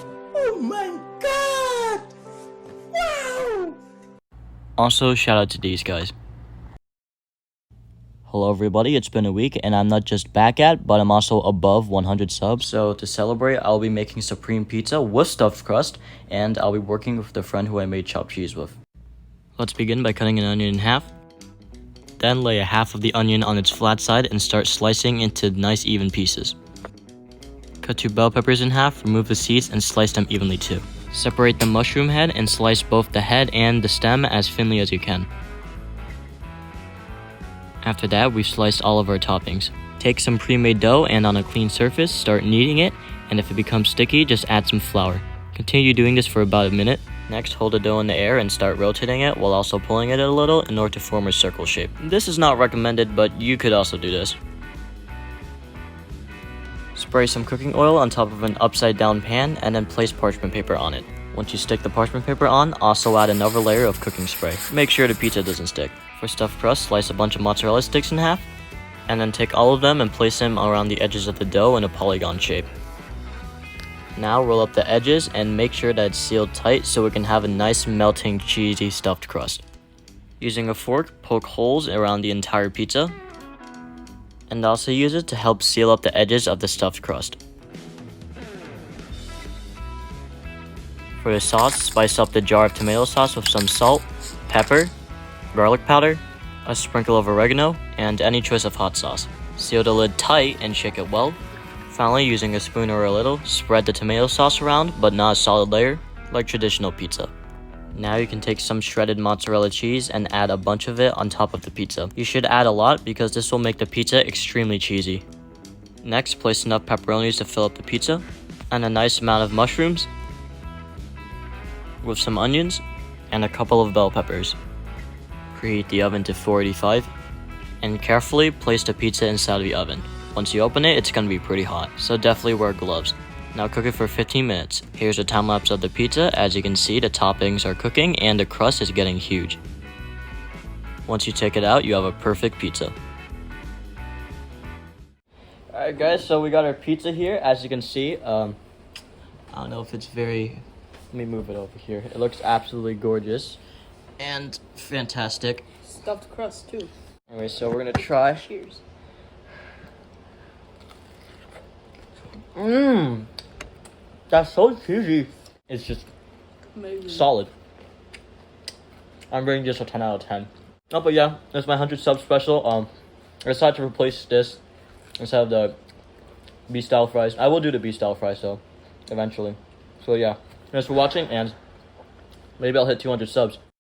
Oh my god! Wow! Also, shout out to these guys. Hello everybody, it's been a week and I'm not just back at, but I'm also above 100 subs. So to celebrate, I'll be making supreme pizza with stuffed crust, and I'll be working with the friend who I made chopped cheese with. Let's begin by cutting an onion in half. Then lay a half of the onion on its flat side and start slicing into nice even pieces. Cut 2 bell peppers in half, remove the seeds and slice them evenly too. Separate the mushroom head and slice both the head and the stem as thinly as you can. After that, we've sliced all of our toppings. Take some pre-made dough and on a clean surface, start kneading it, and if it becomes sticky, just add some flour. Continue doing this for about a minute. Next, hold the dough in the air and start rotating it while also pulling it a little in order to form a circle shape. This is not recommended, but you could also do this. Spray some cooking oil on top of an upside down pan and then place parchment paper on it. Once you stick the parchment paper on, also add another layer of cooking spray. Make sure the pizza doesn't stick. For stuffed crust, slice a bunch of mozzarella sticks in half, and then take all of them and place them around the edges of the dough in a polygon shape. Now roll up the edges and make sure that it's sealed tight so it can have a nice melting cheesy stuffed crust. Using a fork, poke holes around the entire pizza, and also use it to help seal up the edges of the stuffed crust. For the sauce, spice up the jar of tomato sauce with some salt, pepper, garlic powder, a sprinkle of oregano, and any choice of hot sauce. Seal the lid tight and shake it well. Finally, using a spoon or a ladle, spread the tomato sauce around, but not a solid layer, like traditional pizza. Now you can take some shredded mozzarella cheese and add a bunch of it on top of the pizza. You should add a lot because this will make the pizza extremely cheesy. Next, place enough pepperonis to fill up the pizza, and a nice amount of mushrooms, with some onions, and a couple of bell peppers. Preheat the oven to 485, and carefully place the pizza inside of the oven. Once you open it, it's going to be pretty hot, so definitely wear gloves. Now cook it for 15 minutes. Here's a time lapse of the pizza. As you can see, the toppings are cooking and the crust is getting huge. Once you take it out, you have a perfect pizza. Alright guys, so we got our pizza here. As you can see, I don't know if it's very... Let me move it over here. It looks absolutely gorgeous and fantastic. Stuffed crust too. Anyway, so we're gonna try. Cheers. That's so cheesy. It's just Amazing. solid. I'm rating this a 10 out of 10. Oh, but yeah, that's my 100 sub special. I decided to replace this instead of the B-style fries. I will do the B-style fries though, eventually. So yeah, thanks for watching, and maybe I'll hit 200 subs.